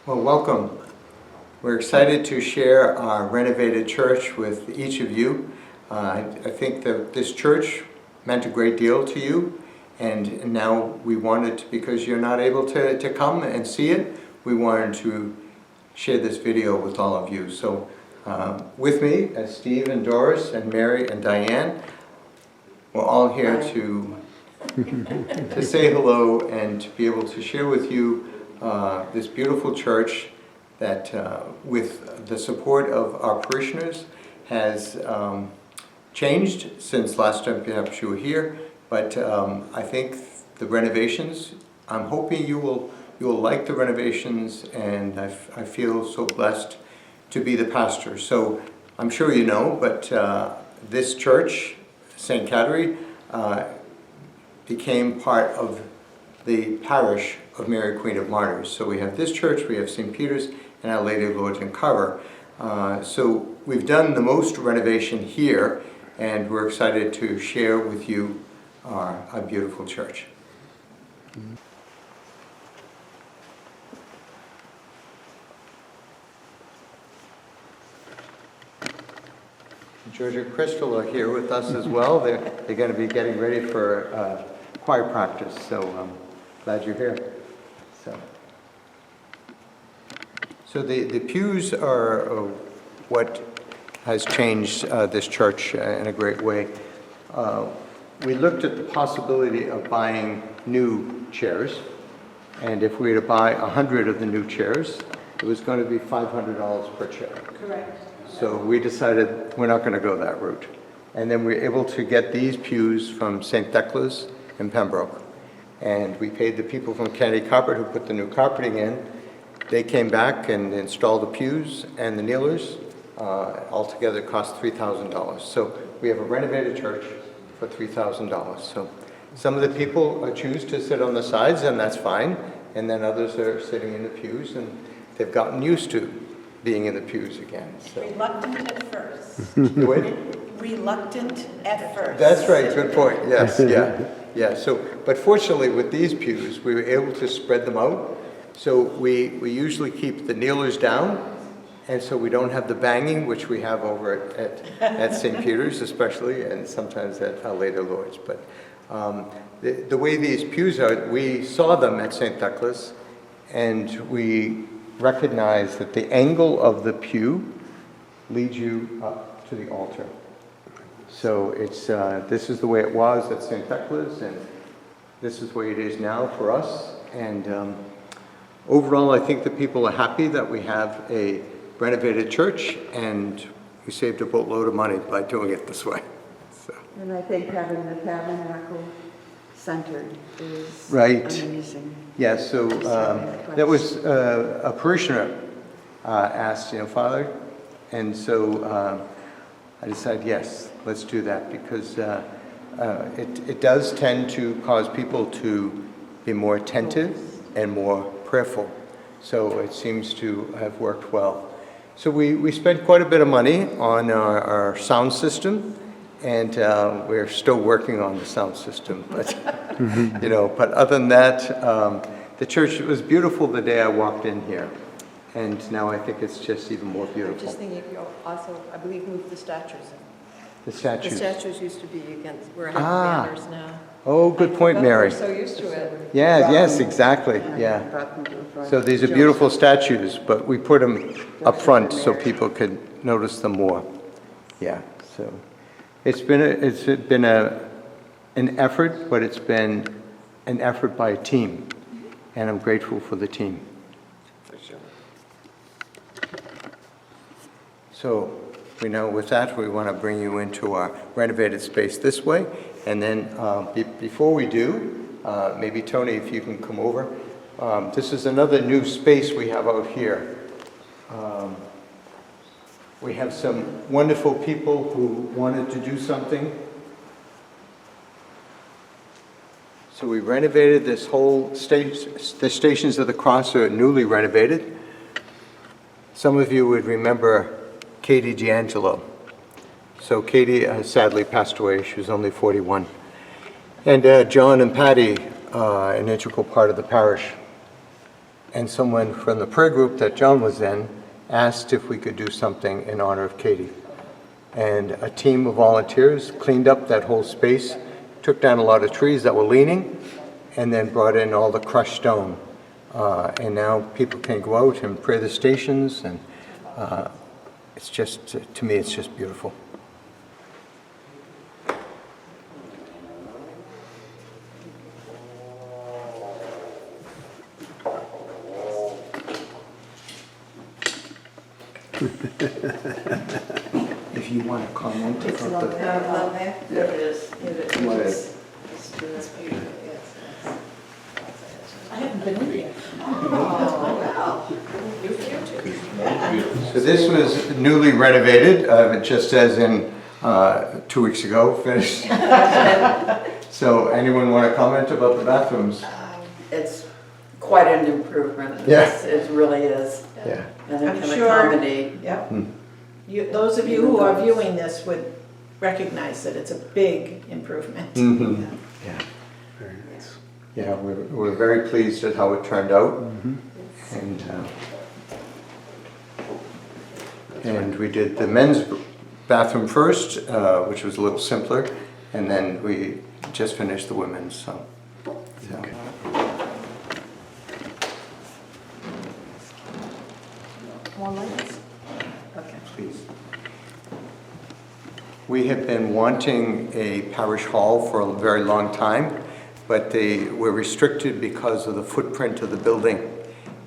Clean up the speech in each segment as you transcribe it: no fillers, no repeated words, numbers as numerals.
Well, welcome. We're excited to share our renovated church with each of you. I think that this church meant a great deal to you, and now we wanted, because you're not able to come and see it, we wanted to share this video with all of you. So with me, Steve and Doris and Mary and Diane, we're all here to say hello and to be able to share with you this beautiful church that with the support of our parishioners has changed since last time perhaps you were here, but I think the renovations, I'm hoping you will like the renovations, and I feel so blessed to be the pastor. So I'm sure you know, but this church, St. Kateri, became part of the parish of Mary Queen of Martyrs. So we have this church, we have St. Peter's, and Our Lady of Lourdes in Carver. So we've done the most renovation here, and we're excited to share with you our beautiful church. Georgia and Crystal are here with us as well. They're going to be getting ready for choir practice, so I'm glad you're here. So the pews are what has changed this church in a great way. We looked at the possibility of buying new chairs, and if we were to buy 100 of the new chairs, it was going to be $500 per chair. Correct. So we decided we're not going to go that route. And then we were able to get these pews from St. Thecla's in Pembroke. And we paid the people from Candy Carpet who put the new carpeting in. They came back and installed the pews and the kneelers. Altogether cost $3,000. So we have a renovated church for $3,000. So some of the people choose to sit on the sides, and that's fine. And then others are sitting in the pews, and they've gotten used to being in the pews again. So. Reluctant at first. Wait. Reluctant at first. That's right, good point, yes, yeah. So, but fortunately with these pews, we were able to spread them out. So we usually keep the kneelers down, and so we don't have the banging, which we have over at St. Peter's especially, and sometimes at Our Lady of Lourdes. But the way these pews are, we saw them at St. Thecla's, and we recognize that the angle of the pew leads you up to the altar. So it's this is the way it was at St. Thecla's, and this is the way it is now for us. And overall, I think the people are happy that we have a renovated church, and we saved a boatload of money by doing it this way. So. And I think having the tabernacle centered is right. Amazing. Yes, so that was a parishioner asked, Father, and so I decided, yes, let's do that, because it does tend to cause people to be more attentive and more prayerful. So it seems to have worked well. So we spent quite a bit of money on our sound system, and we're still working on the sound system. But but other than that, the church was beautiful the day I walked in here, and now I think it's just even more beautiful. I'm just thinking you also, I believe, moved the statues in. The statues. The statues used to be against, we're banners now. Oh, good point, Mary. We're so used to it. Yeah, yes, exactly, yeah. So these are beautiful statues, but we put them up front so people could notice them more. Yeah, so it's been an effort, but it's been an effort by a team, and I'm grateful for the team. So we know with that, we want to bring you into our renovated space this way. And then before we do, maybe Tony, if you can come over. This is another new space we have out here. We have some wonderful people who wanted to do something. So we renovated this whole station. The Stations of the Cross are newly renovated. Some of you would remember Katie D'Angelo. So Katie sadly passed away. She was only 41. And John and Patty, an integral part of the parish. and someone from the prayer group that John was in asked if we could do something in honor of Katie. And a team of volunteers cleaned up that whole space, took down a lot of trees that were leaning, and then brought in all the crushed stone. And now people can go out and pray the stations, and it's just, to me, it's just beautiful. If you want to comment It's about lovely. the... It is. What is? It's beautiful, yes. I haven't been in yet. Oh, So this was newly renovated, just as in 2 weeks ago, finished. So anyone want to comment about the bathrooms? It's quite an improvement. Yeah. It really is. Yeah. And it I'm can sure- accommodate. Yep. Hmm. Those of you who are viewing this would recognize that it's a big improvement. Mhm. Yeah. Yeah. Yeah, we're very pleased at how it turned out. And we did the men's bathroom first, which was a little simpler, and then we just finished the women's, so. More lights? Okay. Please. We have been wanting a parish hall for a very long time, but they were restricted because of the footprint of the building.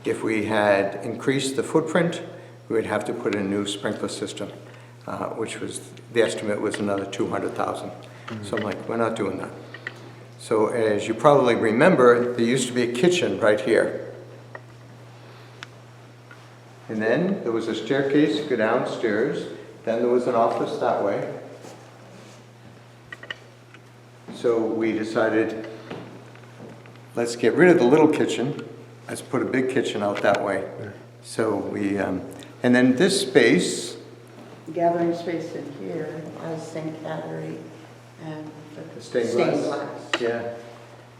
If we had increased the footprint, we would have to put in a new sprinkler system, which was, the estimate was another $200,000. So I'm like, we're not doing that. So as you probably remember, there used to be a kitchen right here. And then there was a staircase to go downstairs. Then there was an office that way. So we decided, let's get rid of the little kitchen. Let's put a big kitchen out that way. So we, and then this space. Gathering space in here as St. Kateri and the Stained glass. Yeah.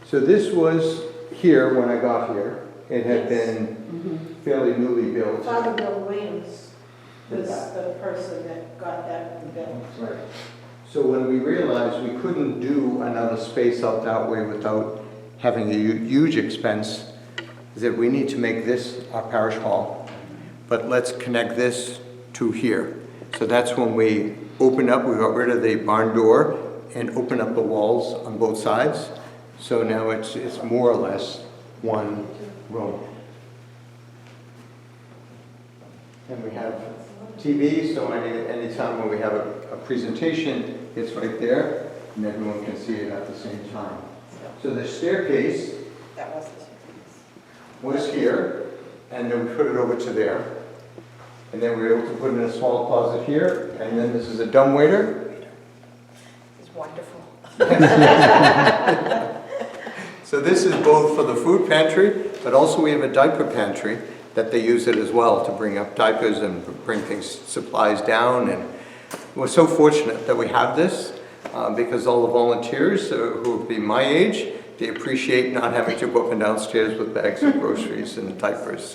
So this was here when I got here. It had been fairly newly built. Father Bill Williams was the person that got that built. Right. So when we realized we couldn't do another space out that way without having a huge expense, is that we need to make this our parish hall, but let's connect this to here. So that's when we opened up, we got rid of the barn door and opened up the walls on both sides. So now it's more or less one room. And we have TV, so anytime when we have a presentation, it's right there, and everyone can see it at the same time. So the staircase That was the was here, and then we put it over to there. And then we were able to put in a small closet here, and then this is a dumbwaiter. It's wonderful. So this is both for the food pantry, but also we have a diaper pantry that they use it as well to bring up diapers and bring things, supplies down. And we're so fortunate that we have this because all the volunteers who would be my age, they appreciate not having to go up and downstairs with bags of groceries and diapers.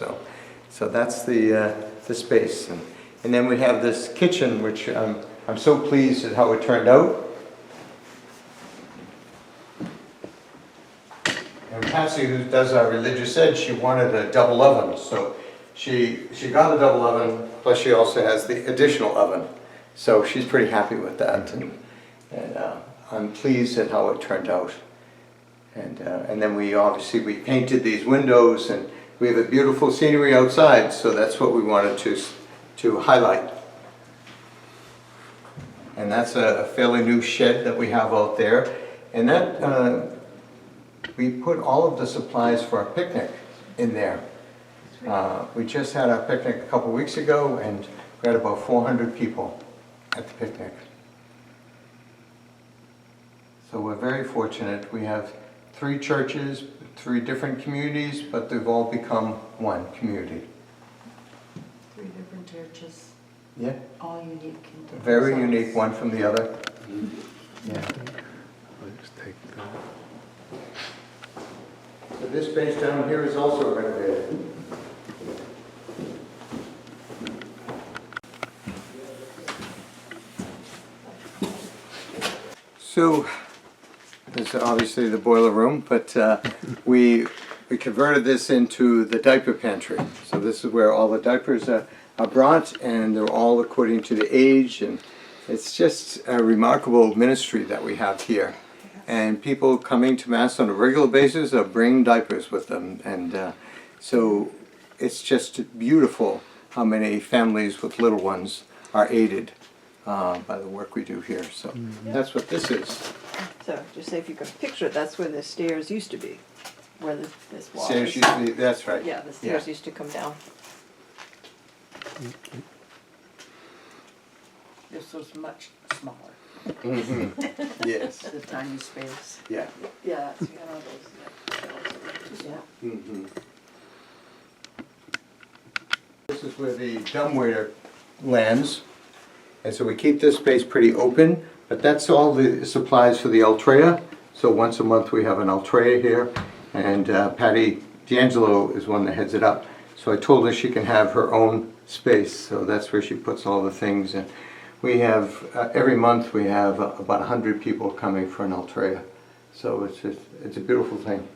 So that's the space. And then we have this kitchen, which I'm so pleased at how it turned out. And Patsy, who does our religious ed, she wanted a double oven. So she got a double oven, plus she also has the additional oven. So she's pretty happy with that. And I'm pleased at how it turned out. And then we painted these windows, and we have a beautiful scenery outside, so that's what we wanted to highlight. And that's a fairly new shed that we have out there. And that, we put all of the supplies for our picnic in there. We just had our picnic a couple weeks ago, and we had about 400 people at the picnic. So we're very fortunate. We have 3 churches, 3 different communities, but they've all become one community. 3 different churches, Yeah, all unique. in very different unique, size. one from the other. Yeah. Let's take that. So this space down here is also renovated. So, this is obviously the boiler room, but we converted this into the diaper pantry. So this is where all the diapers are brought, and they're all according to the age, and it's just a remarkable ministry that we have here. And people coming to Mass on a regular basis are bringing diapers with them, and so it's just beautiful how many families with little ones are aided by the work we do here. So that's what this is. So just say if you can picture it, that's where the stairs used to be, where this wall Stairs is. used to be, that's right. Yeah, the stairs used to come down. This was much smaller, Mm-hmm. Yes, the tiny space. yeah. Yeah, so you had all those. Yeah. Mm-hmm. This is where the dumbwaiter lands, and so we keep this space pretty open, but that's all the supplies for the Altrea. So once a month we have an Altrea here, and Patty D'Angelo is one that heads it up. So I told her she can have her own space, so that's where she puts all the things. And we have, every month we have about 100 people coming for an Altrea. So it's a beautiful thing.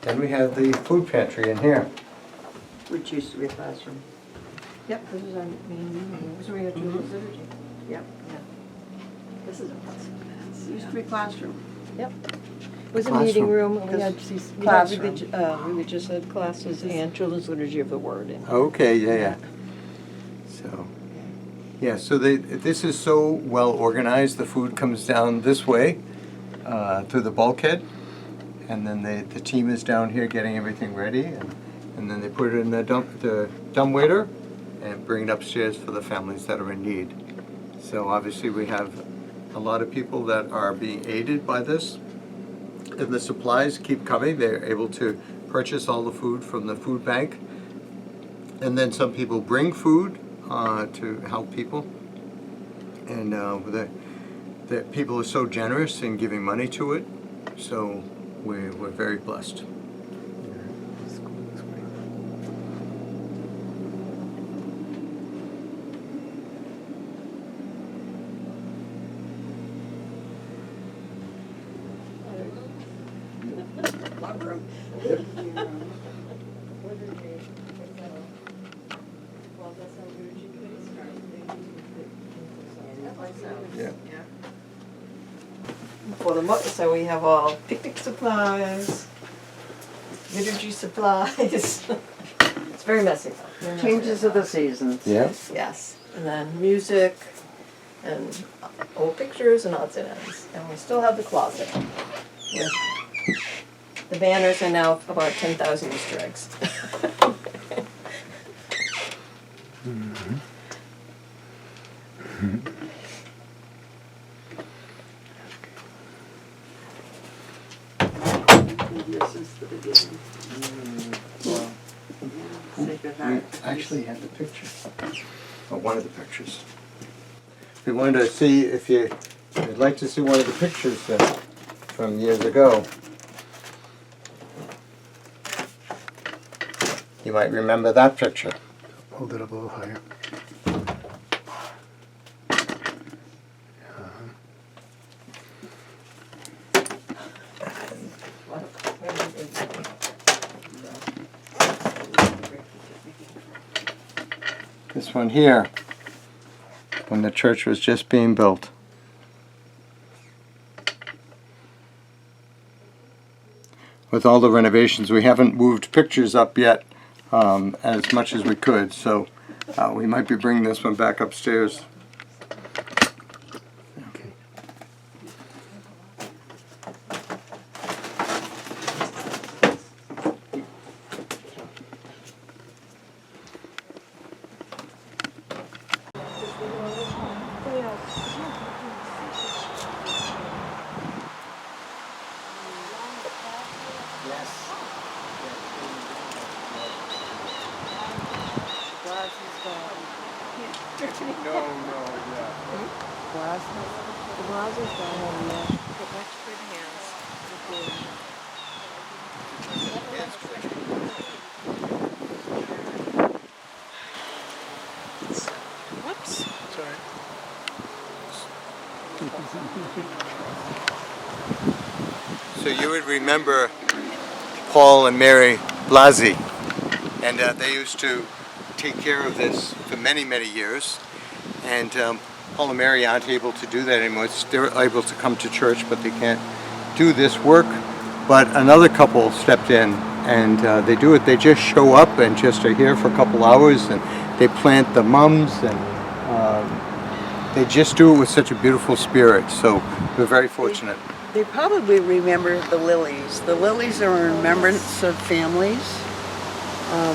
Then we have the food pantry in here. Which used to be a classroom. Yep, this is our main room. This is where you have to do the liturgy. Yep. Yeah. This is impressive. It used to be a classroom. Yep. It was a meeting room, and we had Classroom. religious ed classes and children's liturgy of the word. And Okay, yeah. So, yeah, so this is so well organized. The food comes down this way through the bulkhead, and then the team is down here getting everything ready, and then they put it in the dumbwaiter and bring it upstairs for the families that are in need. So obviously we have a lot of people that are being aided by this, and the supplies keep coming. They're able to purchase all the food from the food bank, and then some people bring food to help people, and the people are so generous in giving money to it, so we're very blessed. Yeah. So we have all picnic supplies, liturgy supplies. It's very messy. Very messy. Changes of the seasons. Yeah. Yes, and then music, and old pictures and odds and ends. And we still have the closet with the banners, and now about 10,000 Easter eggs. This is the beginning. Sacred We Heart. actually have the picture, or one of the pictures. We wanted to see if you'd like to see one of the pictures from years ago. You might remember that picture. Hold it up a little higher. This one here, when the church was just being built. With all the renovations, we haven't moved pictures up yet as much as we could, so we might be bringing this one back upstairs. Okay. The Brazos down on the put next to their hands. Whoops. Sorry. So you would remember Paul and Mary Blasi, and they used to take care of this for many, many years. And Paul and Mary aren't able to do that anymore. They're able to come to church, but they can't do this work. But another couple stepped in, and they do it. They just show up and just are here for a couple hours, and they plant the mums, and they just do it with such a beautiful spirit. So we're very fortunate. They probably remember the lilies. The lilies are a remembrance of families.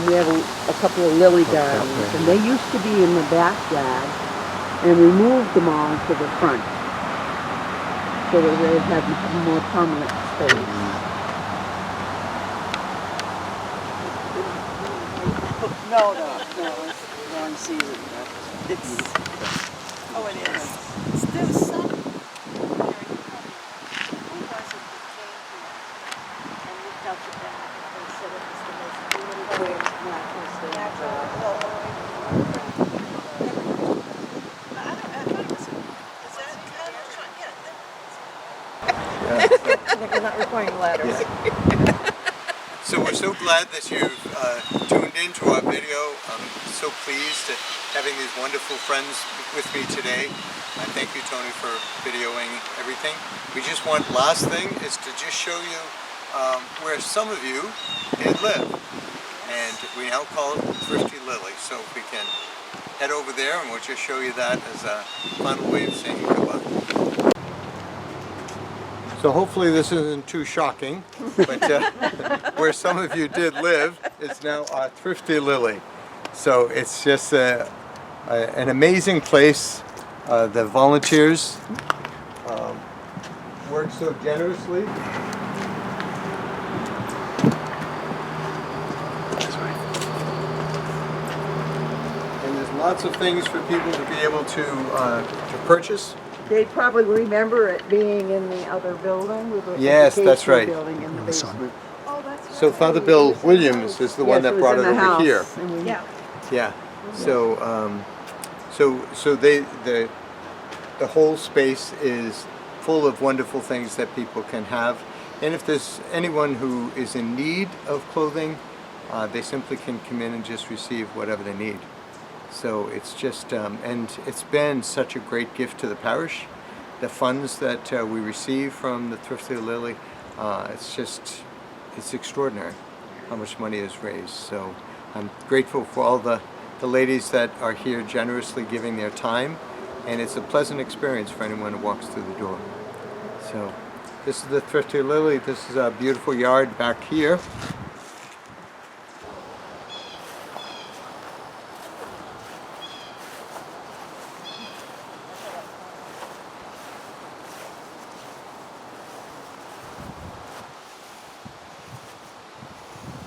We have a couple of lily gardens, and they used to be in the backyard, and we moved them all to the front so that they have more permanent space. No, it's wrong season. It's, oh, it is. There's some. We're not requiring ladders. So we're so glad that you've tuned into our video. I'm so pleased at having these wonderful friends with me today. I thank you, Tony, for videoing everything. We just want, last thing is to just show you where some of you did live. And we now call it Thrifty Lily. So if we can head over there, and we'll just show you that as a final way of saying goodbye. So hopefully this isn't too shocking, but where some of you did live is now our Thrifty Lily. So it's just an amazing place. The volunteers work so generously. And there's lots of things for people to be able to purchase. They probably remember it being in the other building with the Yes, that's educational right. building in the basement. So Father Bill Williams is the one that brought it over here. Yeah. Yeah. So the whole space is full of wonderful things that people can have, and if there's anyone who is in need of clothing, they simply can come in and just receive whatever they need. So it's just and it's been such a great gift to the parish. The funds that we receive from the Thrifty Lily, it's extraordinary how much money is raised. So I'm grateful for all the ladies that are here generously giving their time, and it's a pleasant experience for anyone who walks through the door. So this is the Thrifty Lily. This is a beautiful yard back here.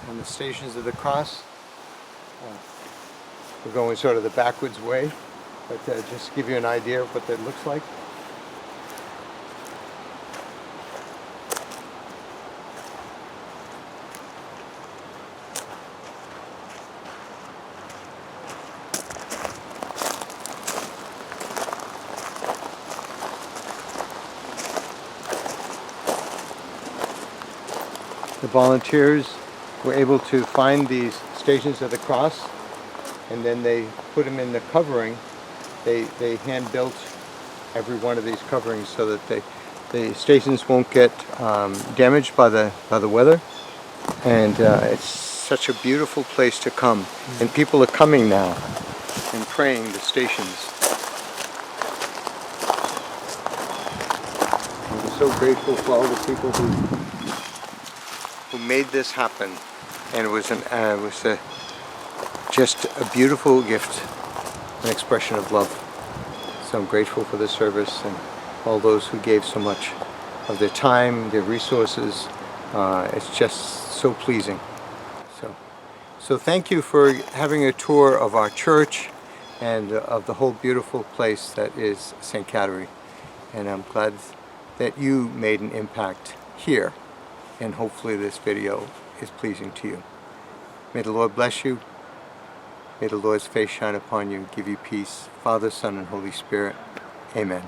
And the Stations of the Cross. We're going sort of the backwards way, but just to give you an idea of what that looks like. The volunteers were able to find these Stations of the Cross, and then they put them in the covering. They hand built every one of these coverings so that the stations won't get damaged by the weather. And it's such a beautiful place to come, and people are coming now and praying the stations. And we're so grateful for all the people who made this happen, and it was just a beautiful gift, an expression of love. So I'm grateful for this service and all those who gave so much of their time, their resources. It's just so pleasing. So thank you for having a tour of our church and of the whole beautiful place that is St. Kateri. And I'm glad that you made an impact here, and hopefully this video is pleasing to you. May the Lord bless you. May the Lord's face shine upon you and give you peace. Father, Son, and Holy Spirit. Amen.